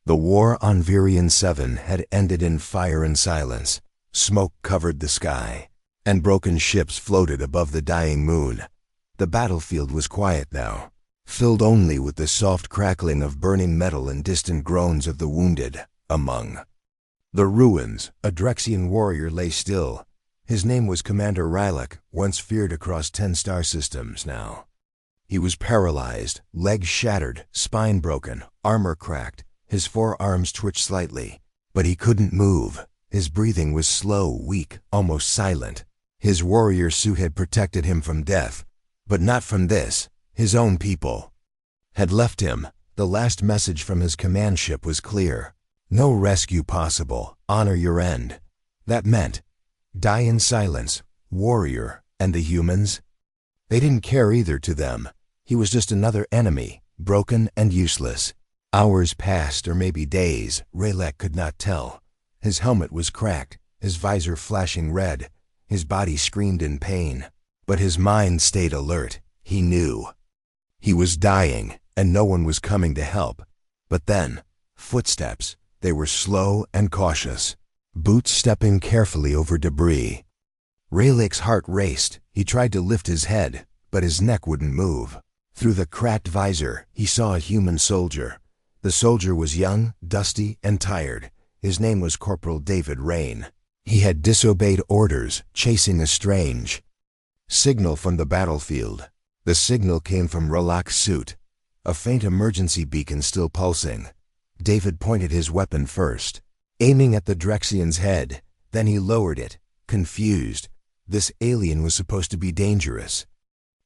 The war on Virion 7 had ended in fire and silence. Smoke covered the sky, and broken ships floated above the dying moon. The battlefield was quiet now, filled only with the soft crackling of burning metal and distant groans of the wounded. Among the ruins, a Drexian warrior lay still. His name was Commander Rylak, once feared across 10 star systems now. He was paralyzed, legs shattered, spine broken, armor cracked. His forearms twitched slightly, but he couldn't move. His breathing was slow, weak, almost silent. His warrior suit had protected him from death, but not from this. His own people had left him. The last message from his command ship was clear. No rescue possible. Honor your end. That meant die in silence, warrior, and the humans. They didn't care either to them. He was just another enemy, broken and useless. Hours passed, or maybe days. Rylak could not tell. His helmet was cracked, his visor flashing red. His body screamed in pain, but his mind stayed alert. He knew he was dying, and no one was coming to help. But then, footsteps. They were slow and cautious, boots stepping carefully over debris. Rylak's heart raced. He tried to lift his head, but his neck wouldn't move. Through the cracked visor, he saw a human soldier. The soldier was young, dusty, and tired. His name was Corporal David Rain. He had disobeyed orders, chasing a strange signal from the battlefield. The signal came from Rylak's suit, a faint emergency beacon still pulsing. David pointed his weapon first, aiming at the Drexian's head. Then he lowered it, confused. This alien was supposed to be dangerous,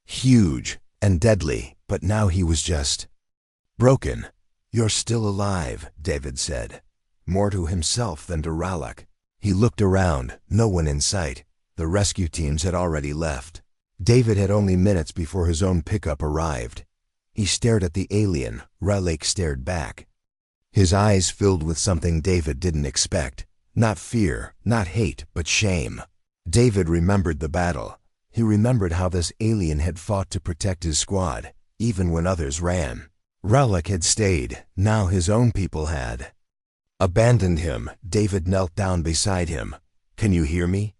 huge, and deadly, but now he was just broken. "You're still alive," David said, more to himself than to Rylak. He looked around, no one in sight. The rescue teams had already left. David had only minutes before his own pickup arrived. He stared at the alien. Rylak stared back. His eyes filled with something David didn't expect. Not fear, not hate, but shame. David remembered the battle. He remembered how this alien had fought to protect his squad, even when others ran. Rylak had stayed. Now his own people had abandoned him. David knelt down beside him. "Can you hear me?"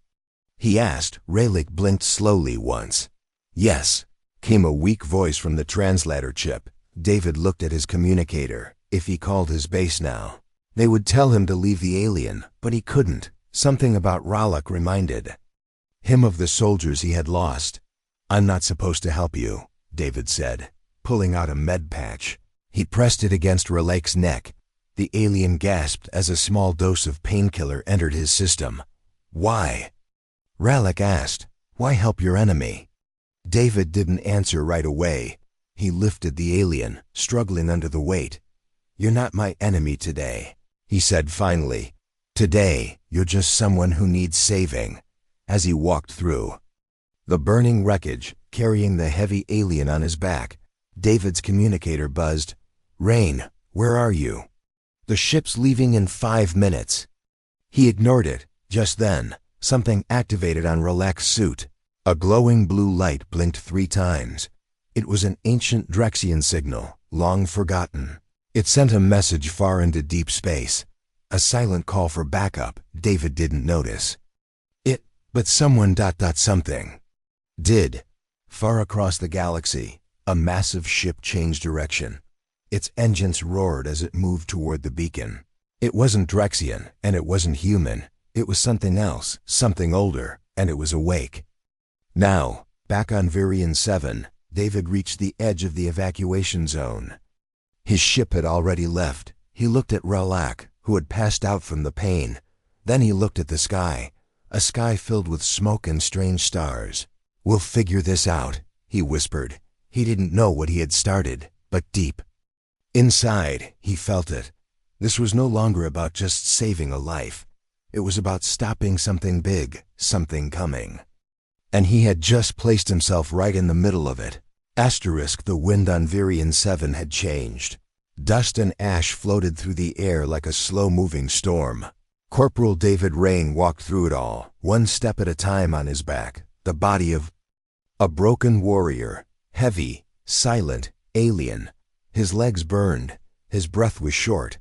he asked. Rylak blinked slowly once. "Yes," came a weak voice from the translator chip. David looked at his communicator. If he called his base now, they would tell him to leave the alien, but he couldn't. Something about Rylak reminded him of the soldiers he had lost. "I'm not supposed to help you," David said, pulling out a med patch. He pressed it against Rylak's neck. The alien gasped as a small dose of painkiller entered his system. "Why?" Rylak asked. "Why help your enemy?" David didn't answer right away. He lifted the alien, struggling under the weight. "You're not my enemy today," he said finally. "Today, you're just someone who needs saving." As he walked through the burning wreckage, carrying the heavy alien on his back, David's communicator buzzed. "Rain, where are you?" "The ship's leaving in 5 minutes." He ignored it. Just then, something activated on Rylak's suit. A glowing blue light blinked 3 times. It was an ancient Drexian signal, long forgotten. It sent a message far into deep space. A silent call for backup. David didn't notice it, but someone something did. Far across the galaxy, a massive ship changed direction. Its engines roared as it moved toward the beacon. It wasn't Drexian, and it wasn't human. It was something else, something older, and it was awake. Now, back on Virion 7, David reached the edge of the evacuation zone. His ship had already left. He looked at Rylak, who had passed out from the pain. Then he looked at the sky, a sky filled with smoke and strange stars. "We'll figure this out," he whispered. He didn't know what he had started, but deep inside, he felt it. This was no longer about just saving a life. It was about stopping something big, something coming. And he had just placed himself right in the middle of it. The wind on Virion 7 had changed. Dust and ash floated through the air like a slow-moving storm. Corporal David Rain walked through it all, one step at a time on his back, the body of a broken warrior, heavy, silent, alien. His legs burned, his breath was short,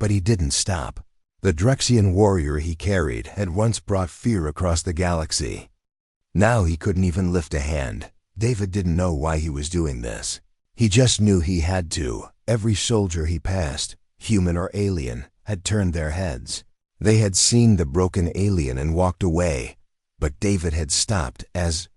But he didn't stop. The Drexian warrior he carried had once brought fear across the galaxy. Now he couldn't even lift a hand. David didn't know why he was doing this. He just knew he had to. Every soldier he passed, human or alien, had turned their heads. They had seen the broken alien and walked away, but David had stopped as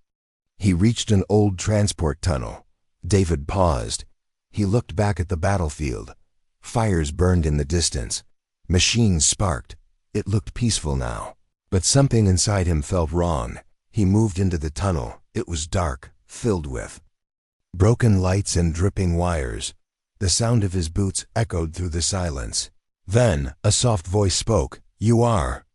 he reached an old transport tunnel. David paused. He looked back at the battlefield. Fires burned in the distance. Machines sparked. It looked peaceful now. But something inside him felt wrong. He moved into the tunnel. It was dark, filled with broken lights and dripping wires. The sound of his boots echoed through the silence. Then a soft voice spoke. "You are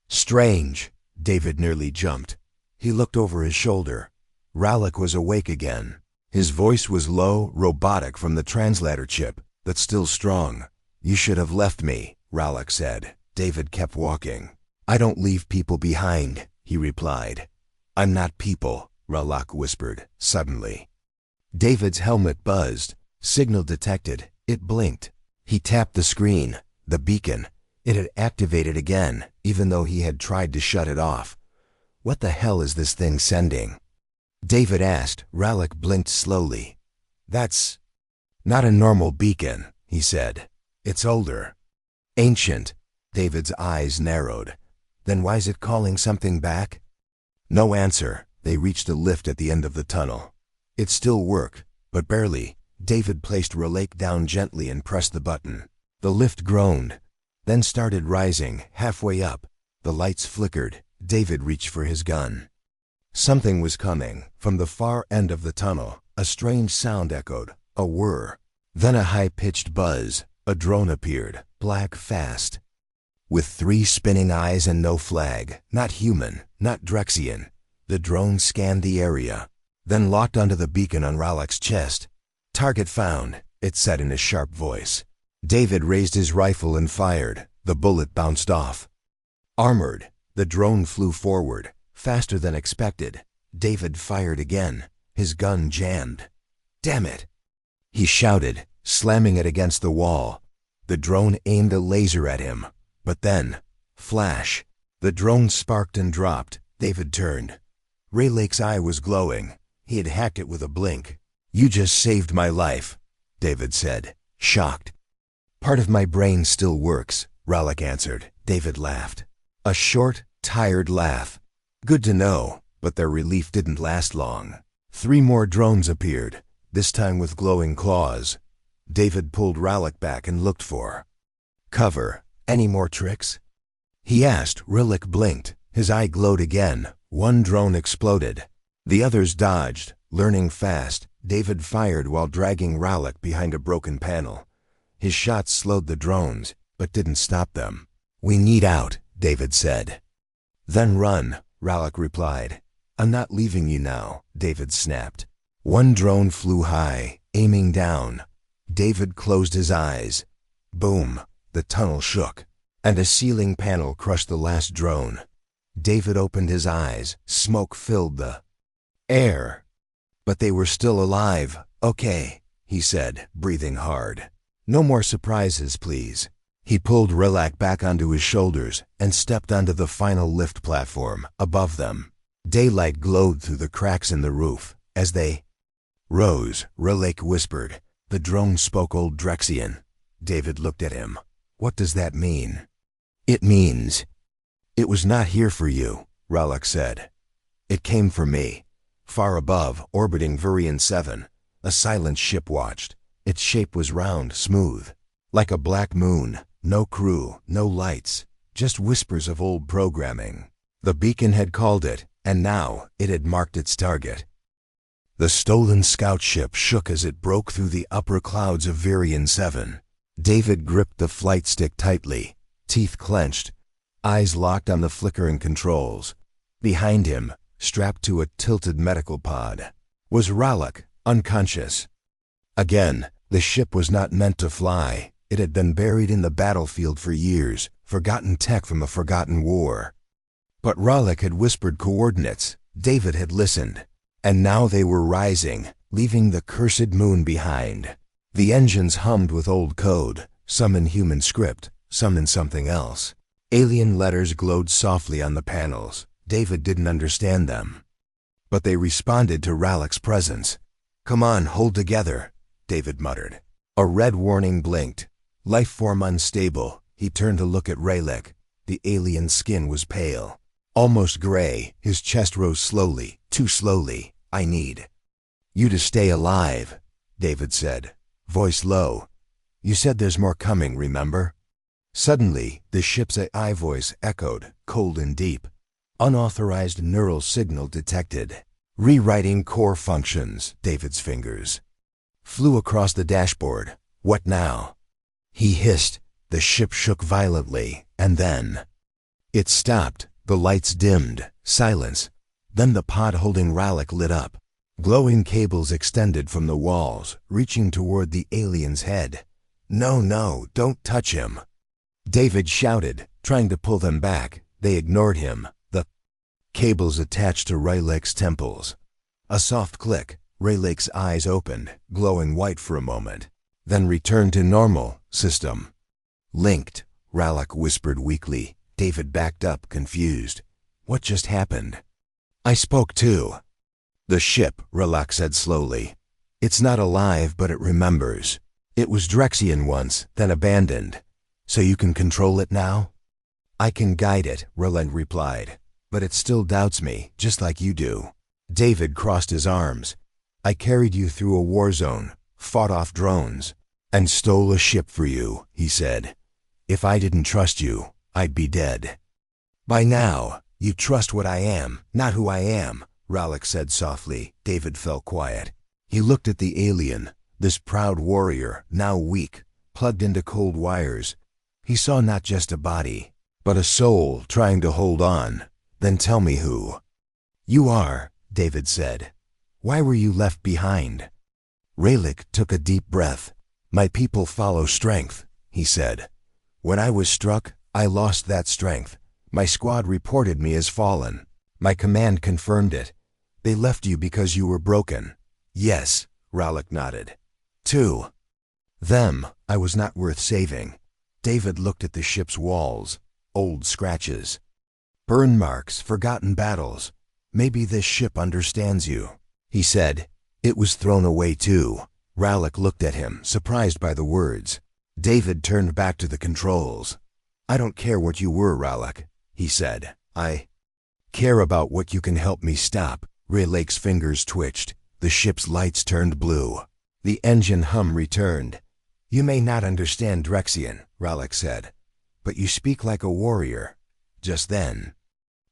strange." David nearly jumped. He looked over his shoulder. Rallick was awake again. His voice was low, robotic from the translator chip, but still strong. "You should have left me," Rallick said. David kept walking. "I don't leave people behind," he replied. "I'm not people," Rallick whispered, suddenly. David's helmet buzzed. Signal detected. It blinked. He tapped the screen. The beacon. It had activated again, even though he had tried to shut it off. "What the hell is this thing sending?" David asked. Rallick blinked slowly. "That's not a normal beacon," he said. "It's older. Ancient." David's eyes narrowed. "Then why's it calling something back?" No answer. They reached a lift at the end of the tunnel. It still worked, but barely. David placed Rallick down gently and pressed the button. The lift groaned, then started rising, halfway up. The lights flickered. David reached for his gun. Something was coming. From the far end of the tunnel, a strange sound echoed, a whir. Then a high-pitched buzz. A drone appeared, black fast, with 3 spinning eyes and no flag. Not human, not Drexian. The drone scanned the area, then locked onto the beacon on Rallick's chest. "Target found," it said in a sharp voice. David raised his rifle and fired. The bullet bounced off. Armored, the drone flew forward, faster than expected. David fired again. His gun jammed. "Damn it!" he shouted, slamming it against the wall. The drone aimed a laser at him. But then, flash. The drone sparked and dropped. David turned. Rallick's eye was glowing. He had hacked it with a blink. "You just saved my life," David said, shocked. "Part of my brain still works," Rallick answered. David laughed. A short, tired laugh. Good to know, but their relief didn't last long. 3 more drones appeared, this time with glowing claws. David pulled Rallick back and looked for cover. "Any more tricks?" he asked. Rallick blinked. His eye glowed again. 1 drone exploded. The others dodged, learning fast. David fired while dragging Rallick behind a broken panel. His shots slowed the drones, but didn't stop them. "We need out," David said. "Then run," Rallick replied. "I'm not leaving you now," David snapped. 1 drone flew high, aiming down. David closed his eyes. Boom! The tunnel shook, and a ceiling panel crushed the last drone. David opened his eyes. Smoke filled the air. But they were still alive. "Okay," he said, breathing hard. "No more surprises, please." He pulled Rallick back onto his shoulders and stepped onto the final lift platform above them. Daylight glowed through the cracks in the roof. As they rose, Rallick whispered. The drone spoke Old Drexian. David looked at him. "What does that mean?" "It means it was not here for you," Rallick said. "It came for me." Far above, orbiting Virion 7, a silent ship watched. Its shape was round, smooth, like a black moon. No crew, no lights, just whispers of old programming. The beacon had called it, and now it had marked its target. The stolen scout ship shook as it broke through the upper clouds of Virion 7. David gripped the flight stick tightly, teeth clenched, eyes locked on the flickering controls. Behind him, strapped to a tilted medical pod, was Rallick, unconscious. Again, the ship was not meant to fly. It had been buried in the battlefield for years, forgotten tech from a forgotten war. But Rallick had whispered coordinates. David had listened. And now they were rising, leaving the cursed moon behind. The engines hummed with old code, some in human script, some in something else. Alien letters glowed softly on the panels. David didn't understand them, but they responded to Rallick's presence. "Come on, hold together," David muttered. A red warning blinked. Life form unstable. He turned to look at Rallick. The alien's skin was pale, almost gray. His chest rose slowly, too slowly. "I need you to stay alive," David said, voice low. "You said there's more coming, remember?" Suddenly, the ship's AI voice echoed, cold and deep. "Unauthorized neural signal detected. Rewriting core functions." David's fingers flew across the dashboard. "What now?" he hissed. The ship shook violently, and then it stopped. The lights dimmed. Silence. Then the pod holding Rallick lit up. Glowing cables extended from the walls, reaching toward the alien's head. "No, no, don't touch him," David shouted, trying to pull them back. They ignored him. The cables attached to Rallick's temples. A soft click. Rallick's eyes opened, glowing white for a moment, then returned to normal. "System linked," Rallick whispered weakly. David backed up, confused. "What just happened?" "I spoke too." "The ship," Rallick said slowly. "It's not alive, but it remembers. It was Drexian once, then abandoned. So you can control it now?" "I can guide it," Rallick replied. "But it still doubts me, just like you do." David crossed his arms. "I carried you through a war zone, fought off drones, and stole a ship for you," he said. "If I didn't trust you, I'd be dead." "By now, you trust what I am, not who I am," Rallick said softly. David fell quiet. He looked at the alien, this proud warrior, now weak, plugged into cold wires. He saw not just a body, but a soul trying to hold on. "Then tell me who you are," David said. "Why were you left behind?" Rallick took a deep breath. "My people follow strength," he said. "When I was struck, I lost that strength. My squad reported me as fallen. My command confirmed it. They left you because you were broken." "Yes," Rallick nodded. "To them, I was not worth saving." David looked at the ship's walls. Old scratches, burn marks, forgotten battles. "Maybe this ship understands you," he said. "It was thrown away too." Rallick looked at him, surprised by the words. David turned back to the controls. "I don't care what you were, Rallick," he said. "I care about what you can help me stop." Rallick's fingers twitched. The ship's lights turned blue. The engine hum returned. "You may not understand Drexian," Rallick said, "but you speak like a warrior." Just then,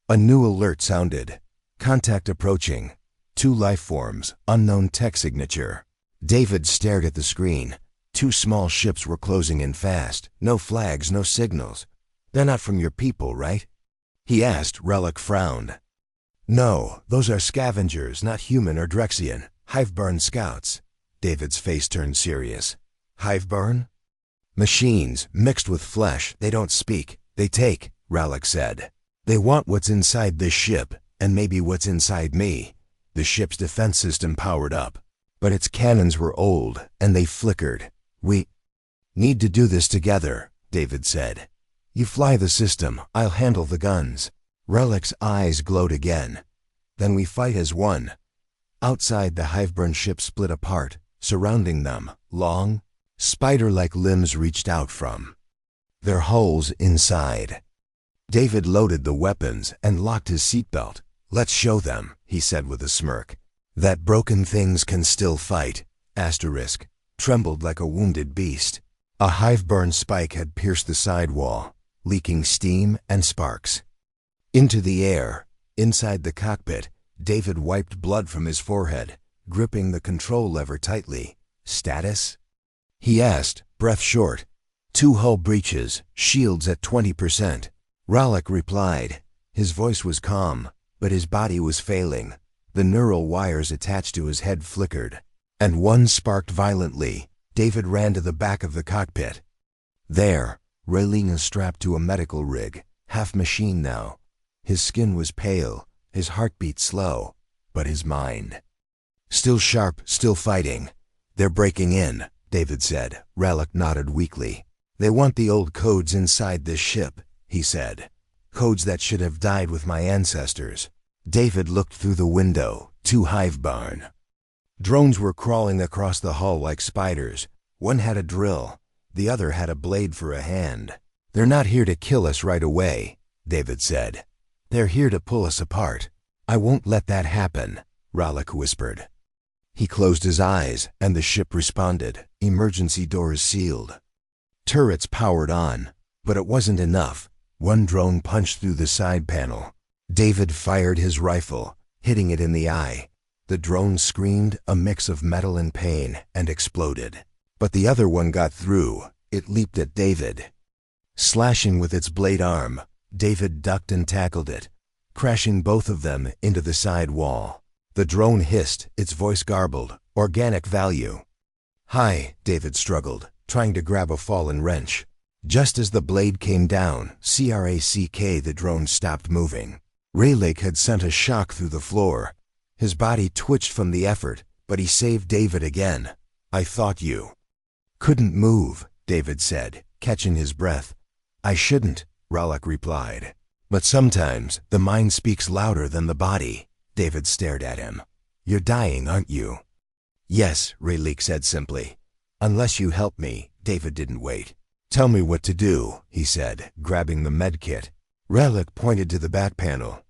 a new alert sounded. "Contact approaching. 2 life forms, unknown tech signature." David stared at the screen. 2 small ships were closing in fast. No flags, no signals. "They're not from your people, right?" he asked. Rallick frowned. "No, those are scavengers, not human or Drexian. Hiveburn scouts." David's face turned serious. "Hiveburn?" "Machines, mixed with flesh. They don't speak. They take," Rallick said. "They want what's inside this ship, and maybe what's inside me." The ship's defense system powered up, but its cannons were old, and they flickered. "We need to do this together," David said. "You fly the system, I'll handle the guns." Rallick's eyes glowed again. "Then we fight as one." Outside, the Hiveburn ship split apart. Surrounding them, long, spider-like limbs reached out from their holes inside. David loaded the weapons and locked his seatbelt. "Let's show them," he said with a smirk. "That broken things can still fight." Asterisk trembled like a wounded beast. A Hiveburn spike had pierced the sidewall, leaking steam and sparks into the air. Inside the cockpit, David wiped blood from his forehead, gripping the control lever tightly. "Status?" he asked, breath short. 2 hull breaches, shields at 20%. Rallick replied. His voice was calm, but his body was failing. The neural wires attached to his head flickered, and one sparked violently. David ran to the back of the cockpit. There, Raylene strapped to a medical rig, half machine now. His skin was pale, his heartbeat slow, but his mind still sharp, still fighting. "They're breaking in," David said. Rallick nodded weakly. They want the old codes inside this ship, he said. Codes that should have died with my ancestors. David looked through the window, to Hive Barn. Drones were crawling across the hull like spiders. One had a drill, the other had a blade for a hand. They're not here to kill us right away, David said. They're here to pull us apart. I won't let that happen, Rallick whispered. He closed his eyes, and the ship responded. Emergency doors sealed. Turrets powered on, but it wasn't enough. One drone punched through the side panel. David fired his rifle, hitting it in the eye. The drone screamed, a mix of metal and pain, and exploded. But the other one got through. It leaped at David. Slashing with its blade arm, David ducked and tackled it, crashing both of them into the side wall. The drone hissed, its voice garbled. Organic value. Hi, David struggled, trying to grab a fallen wrench. Just as the blade came down, crack, the drone stopped moving. Rayleigh had sent a shock through the floor. His body twitched from the effort, but he saved David again. I thought you couldn't move, David said, catching his breath. I shouldn't, Rallick replied. But sometimes the mind speaks louder than the body. David stared at him. You're dying, aren't you? Yes, Rayleigh said simply. Unless you help me. David didn't wait. Tell me what to do, he said, grabbing the medkit. Rallick pointed to the back panel.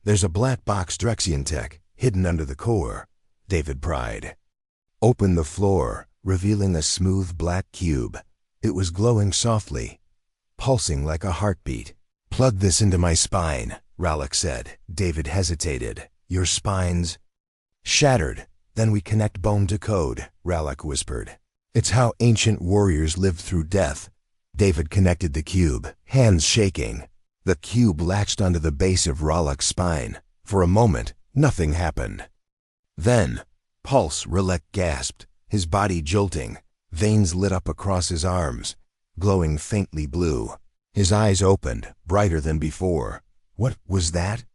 There's a black box Drexian tech, hidden under the core, David pried. Opened the floor, revealing a smooth black cube. It was glowing softly, pulsing like a heartbeat. Plug this into my spine, Rallick said. David hesitated. Your spine's shattered. Then we connect bone to code, Rallick whispered. It's how ancient warriors lived through death. David connected the cube, hands shaking. The cube latched onto the base of Rallick's spine. For a moment, nothing happened. Then, pulse, Rallick gasped, his body jolting. Veins lit up across his arms, glowing faintly blue. His eyes opened, brighter than before. What was that?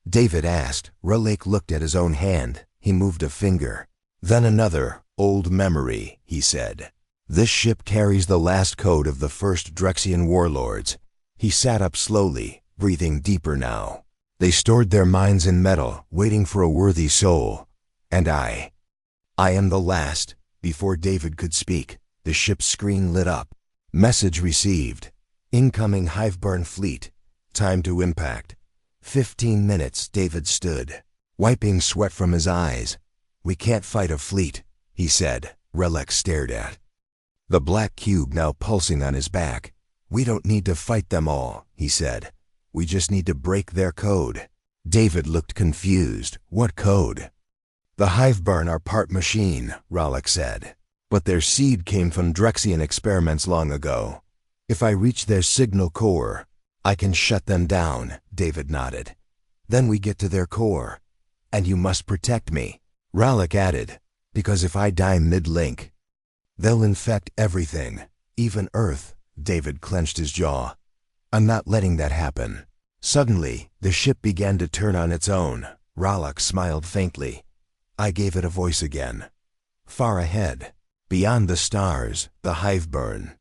David asked. Rallick looked at his own hand. He moved a finger. Then another. Old memory, he said. This ship carries the last code of the first Drexian warlords. He sat up slowly, breathing deeper now. They stored their minds in metal, waiting for a worthy soul. And I am the last. Before David could speak, the ship's screen lit up. Message received. Incoming Hiveburn fleet. Time to impact. 15 minutes, David stood, wiping sweat from his eyes. We can't fight a fleet, he said. Rallick stared at the black cube now pulsing on his back. We don't need to fight them all, he said. We just need to break their code. David looked confused. What code? The Hiveburn are part machine, Rallick said. But their seed came from Drexian experiments long ago. If I reach their signal core, I can shut them down, David nodded. Then we get to their core. And you must protect me, Rallick added, because if I die mid-link, they'll infect everything, even Earth. David clenched his jaw. I'm not letting that happen. Suddenly, the ship began to turn on its own. Rallick smiled faintly. I gave it a voice again. Far ahead, beyond the stars, the Hiveburn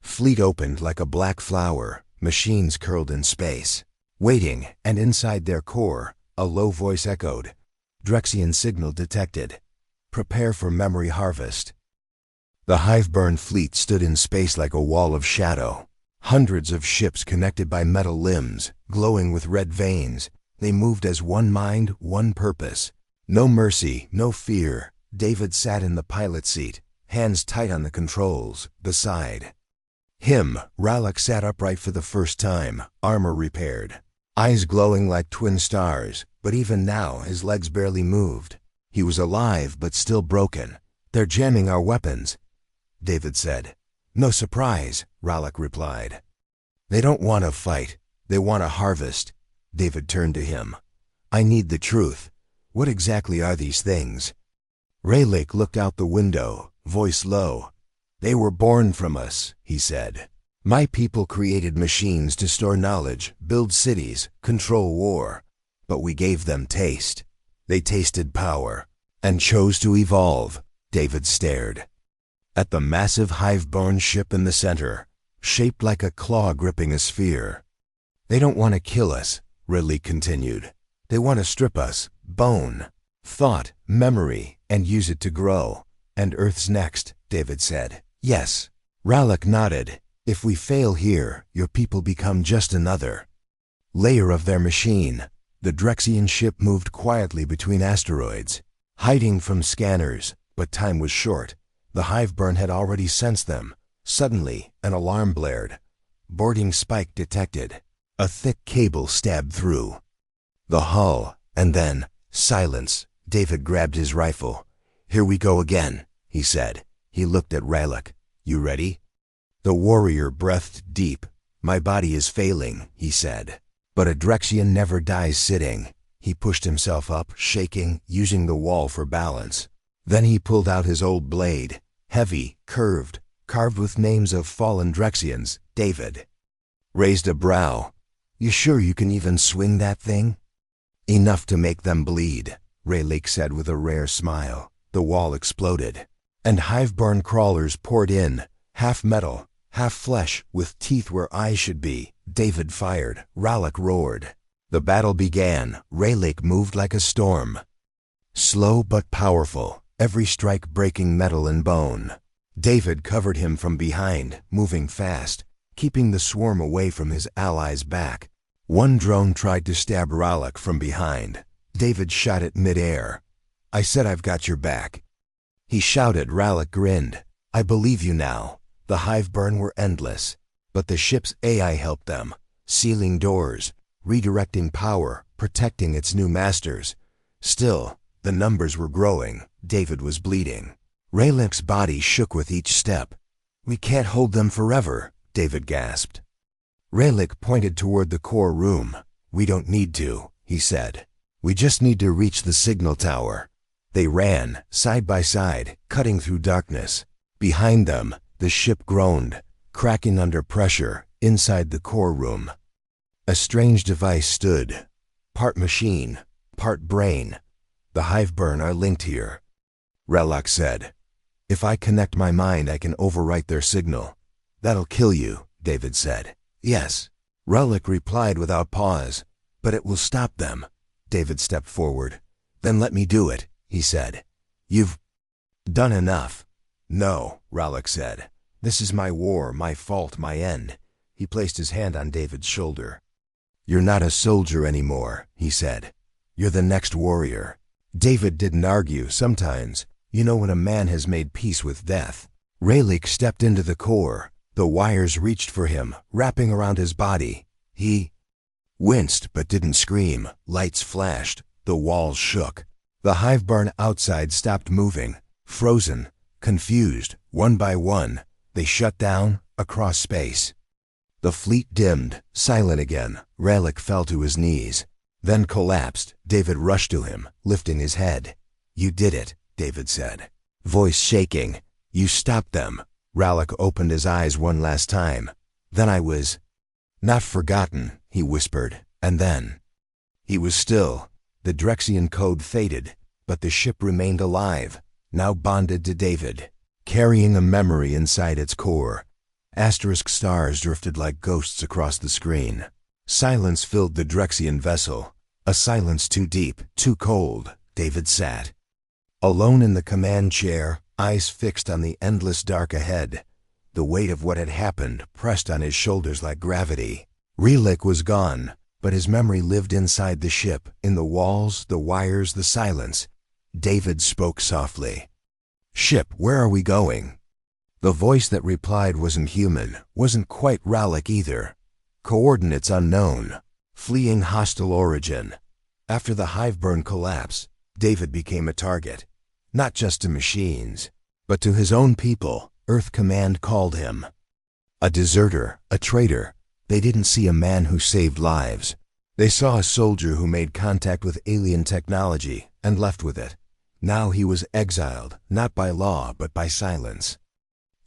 fleet opened like a black flower, machines curled in space, waiting, and inside their core, a low voice echoed. Drexian signal detected. Prepare for memory harvest. The Hiveburn fleet stood in space like a wall of shadow. Hundreds of ships connected by metal limbs, glowing with red veins. They moved as one mind, one purpose. No mercy, no fear. David sat in the pilot seat, hands tight on the controls. Beside him, Rallick sat upright for the first time, armor repaired, eyes glowing like twin stars, but even now his legs barely moved. He was alive but still broken. They're jamming our weapons, David said. No surprise, Rallick replied. They don't want to fight. They want to harvest. David turned to him. I need the truth. What exactly are these things? Rayleigh looked out the window, voice low. They were born from us, he said. My people created machines to store knowledge, build cities, control war. But we gave them taste. They tasted power, and chose to evolve. David stared at the massive Hiveborn ship in the center. shaped like a claw gripping a sphere. They don't want to kill us, Ridley continued. They want to strip us, bone, thought, memory, and use it to grow. And Earth's next, David said. Yes. Rallick nodded. If we fail here, your people become just another layer of their machine. The Drexian ship moved quietly between asteroids, hiding from scanners, but time was short. The Hiveburn had already sensed them. Suddenly, an alarm blared. Boarding spike detected. A thick cable stabbed through the hull, and then silence. David grabbed his rifle. Here we go again, he said. He looked at Rallick. You ready? The warrior breathed deep. My body is failing, he said. But a Drexian never dies sitting. He pushed himself up, shaking, using the wall for balance. Then he pulled out his old blade, heavy, curved, carved with names of fallen Drexians. David raised a brow. You sure you can even swing that thing? Enough to make them bleed, Rallick said with a rare smile. The wall exploded, and Hiveburn crawlers poured in, half metal, half flesh, with teeth where eyes should be. David fired. Rallick roared. The battle began. Rallick moved like a storm. Slow but powerful, every strike breaking metal and bone. David covered him from behind, moving fast, keeping the swarm away from his allies' back. One drone tried to stab Rallick from behind. David shot it mid-air. I said I've got your back, he shouted. Rallick grinned. I believe you now. The Hiveburn were endless, but the ship's AI helped them, sealing doors, redirecting power, protecting its new masters. Still, the numbers were growing. David was bleeding. Rallick's body shook with each step. We can't hold them forever, David gasped. Rallick pointed toward the core room. We don't need to, he said. We just need to reach the signal tower. They ran, side by side, cutting through darkness. Behind them, the ship groaned, cracking under pressure, inside the core room. A strange device stood, part machine, part brain. The Hiveburn are linked here, Rallick said. If I connect my mind, I can overwrite their signal. That'll kill you, David said. Yes, Rallick replied without pause. But it will stop them. David stepped forward. Then let me do it, he said. You've done enough. No, Rallick said. This is my war, my fault, my end. He placed his hand on David's shoulder. You're not a soldier anymore, he said. You're the next warrior. David didn't argue. Sometimes, you know when a man has made peace with death. Rallick stepped into the core. The wires reached for him, wrapping around his body. He winced but didn't scream. Lights flashed. The walls shook. The Hiveburn outside stopped moving, frozen, confused. One by one, they shut down across space. The fleet dimmed, silent again. Rallick fell to his knees, then collapsed. David rushed to him, lifting his head. You did it, David said, voice shaking. You stopped them. Rallick opened his eyes one last time. Then I was not forgotten, he whispered, and then he was still. The Drexian code faded, but the ship remained alive, now bonded to David, carrying a memory inside its core. Asterisk stars drifted like ghosts across the screen. Silence filled the Drexian vessel, a silence too deep, too cold. David sat alone in the command chair, eyes fixed on the endless dark ahead. The weight of what had happened pressed on his shoulders like gravity. Rallick was gone, but his memory lived inside the ship, in the walls, the wires, the silence. David spoke softly. Ship, where are we going? The voice that replied wasn't human, wasn't quite Rallick either. Coordinates unknown, fleeing hostile origin. After the Hiveburn collapse, David became a target, not just to machines, but to his own people. Earth Command called him a deserter, a traitor. They didn't see a man who saved lives. They saw a soldier who made contact with alien technology and left with it. Now he was exiled, not by law, but by silence.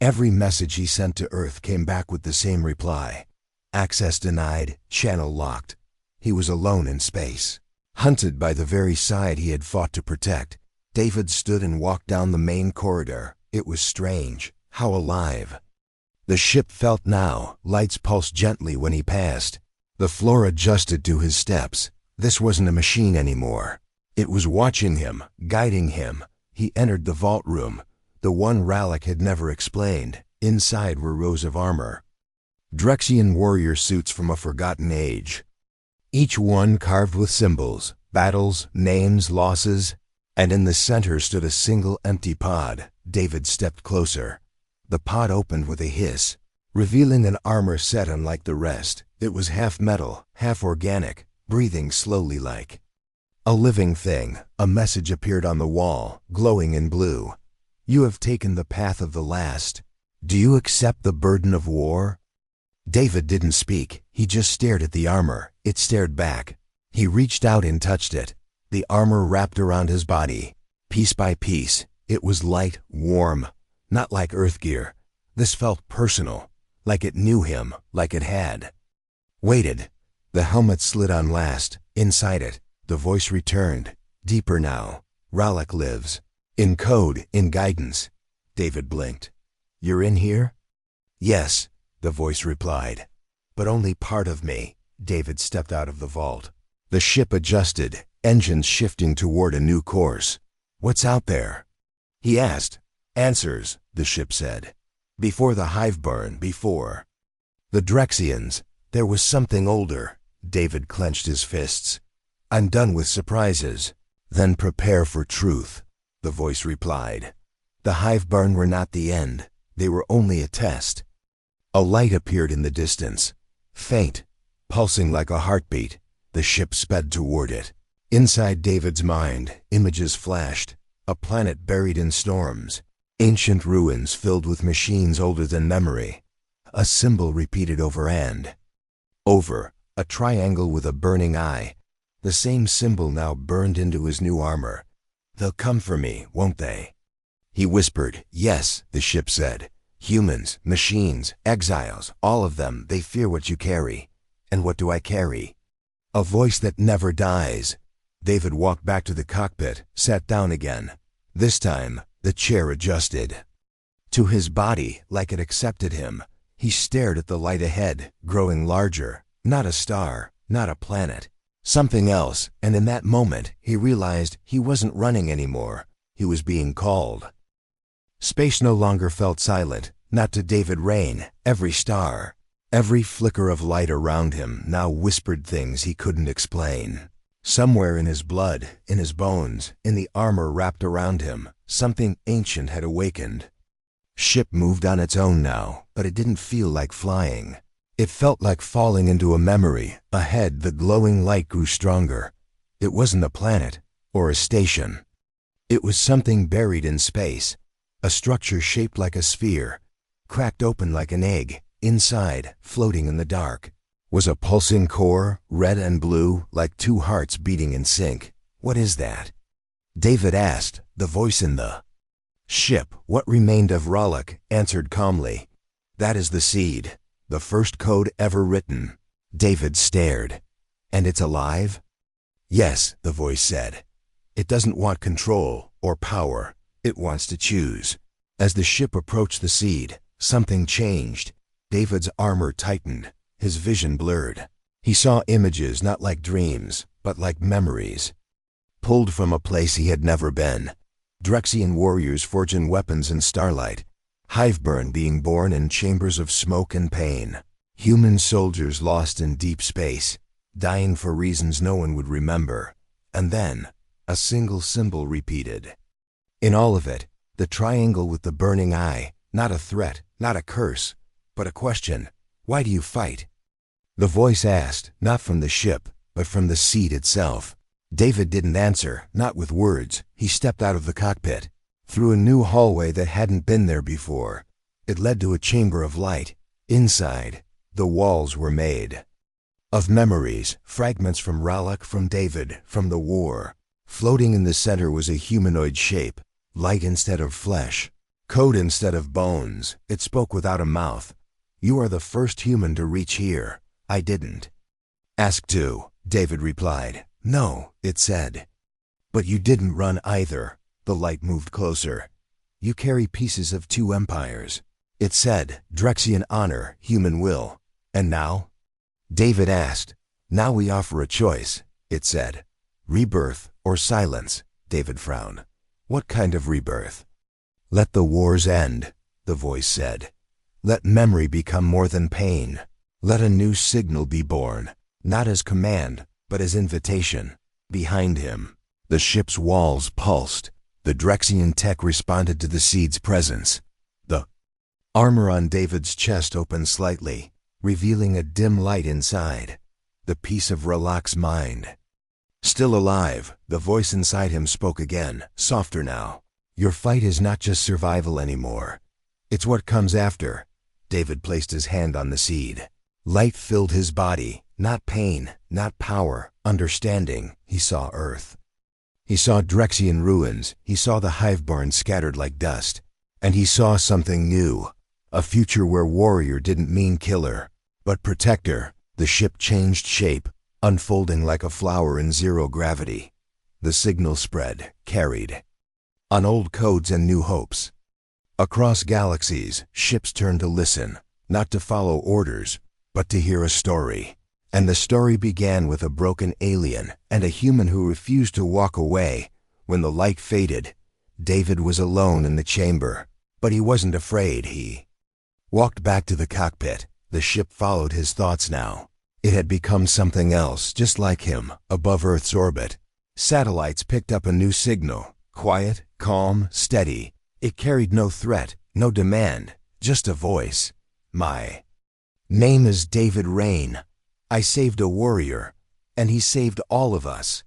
Every message he sent to Earth came back with the same reply. Access denied, channel locked. He was alone in space, hunted by the very side he had fought to protect. David stood and walked down the main corridor. It was strange, how alive The ship felt now, lights pulsed gently when he passed. The floor adjusted to his steps. This wasn't a machine anymore. It was watching him, guiding him. He entered the vault room, the one Rallick had never explained. Inside were rows of armor. Drexian warrior suits from a forgotten age. Each one carved with symbols, battles, names, losses, and in the center stood a single empty pod. David stepped closer. The pod opened with a hiss, revealing an armor set unlike the rest. It was half metal, half organic, breathing slowly like a living thing. A message appeared on the wall, glowing in blue. You have taken the path of the last. Do you accept the burden of war? David didn't speak. He just stared at the armor. It stared back. He reached out and touched it. The armor wrapped around his body. Piece by piece, it was light, warm, not like Earth gear. This felt personal, like it knew him, like it had waited. The helmet slid on last. Inside it, the voice returned, deeper now. Rallick lives. In code, in guidance. David blinked. You're in here? Yes, the voice replied. But only part of me. David stepped out of the vault. The ship adjusted, engines shifting toward a new course. What's out there? He asked. Answers, the ship said. Before the hive burn, before. The Drexians. There was something older. David clenched his fists. I'm done with surprises. Then prepare for truth, the voice replied. The hive burn were not the end. They were only a test. A light appeared in the distance. Faint, pulsing like a heartbeat. The ship sped toward it. Inside David's mind, images flashed. A planet buried in storms. Ancient ruins filled with machines older than memory. A symbol repeated over and over. A triangle with a burning eye. The same symbol now burned into his new armor. They'll come for me, won't they? He whispered. Yes, the ship said. Humans, machines, exiles, all of them, they fear what you carry. And what do I carry? A voice that never dies. David walked back to the cockpit, sat down again. This time, the chair adjusted to his body like it accepted him. He stared at the light ahead, growing larger. Not a star, not a planet. Something else, and in that moment, he realized he wasn't running anymore. He was being called. Space no longer felt silent, not to David Rain. Every star, every flicker of light around him now whispered things he couldn't explain. Somewhere in his blood, in his bones, in the armor wrapped around him, something ancient had awakened. Ship moved on its own now, but it didn't feel like flying. It felt like falling into a memory. Ahead, the glowing light grew stronger. It wasn't a planet or a station. It was something buried in space, a structure shaped like a sphere, cracked open like an egg. Inside, floating in the dark, was a pulsing core, red and blue, like two hearts beating in sync. What is that? David asked, the voice in the ship. What remained of Rallick answered calmly. That is the seed. The first code ever written. David stared. And it's alive? Yes, the voice said. It doesn't want control or power. It wants to choose. As the ship approached the seed, something changed. David's armor tightened. His vision blurred. He saw images not like dreams, but like memories. Pulled from a place he had never been. Drexian warriors forging weapons in starlight. Hiveburn being born in chambers of smoke and pain. Human soldiers lost in deep space, dying for reasons no one would remember. And then, a single symbol repeated. In all of it, the triangle with the burning eye, not a threat, not a curse, but a question. Why do you fight? The voice asked, not from the ship, but from the seat itself. David didn't answer, not with words. He stepped out of the cockpit, through a new hallway that hadn't been there before. It led to a chamber of light. Inside, the walls were made of memories, fragments from Rallick, from David, from the war. Floating in the center was a humanoid shape, light instead of flesh, code instead of bones. It spoke without a mouth. You are the first human to reach here. I didn't ask to, David replied. No, it said. But you didn't run either. The light moved closer. You carry pieces of two empires. It said, Drexian honor, human will. And now? David asked. Now we offer a choice, it said. Rebirth or silence, David frowned. What kind of rebirth? Let the wars end, the voice said. Let memory become more than pain. Let a new signal be born, not as command, but as invitation. Behind him, the ship's walls pulsed. The Drexian tech responded to the seed's presence. The armor on David's chest opened slightly, revealing a dim light inside. The piece of Relak's mind. Still alive, the voice inside him spoke again, softer now. Your fight is not just survival anymore. It's what comes after. David placed his hand on the seed. Light filled his body, not pain, not power, understanding. He saw Earth. He saw Drexian ruins, he saw the hive barns scattered like dust. And he saw something new, a future where warrior didn't mean killer, but protector. The ship changed shape, unfolding like a flower in zero gravity. The signal spread, carried. On old codes and new hopes. Across galaxies, ships turned to listen, not to follow orders, but to hear a story. And the story began with a broken alien and a human who refused to walk away. When the light faded, David was alone in the chamber, but he wasn't afraid. He walked back to the cockpit. The ship followed his thoughts now. It had become something else, just like him, above Earth's orbit. Satellites picked up a new signal, quiet, calm, steady. It carried no threat, no demand, just a voice. My name is David Rain. I saved a warrior, and he saved all of us.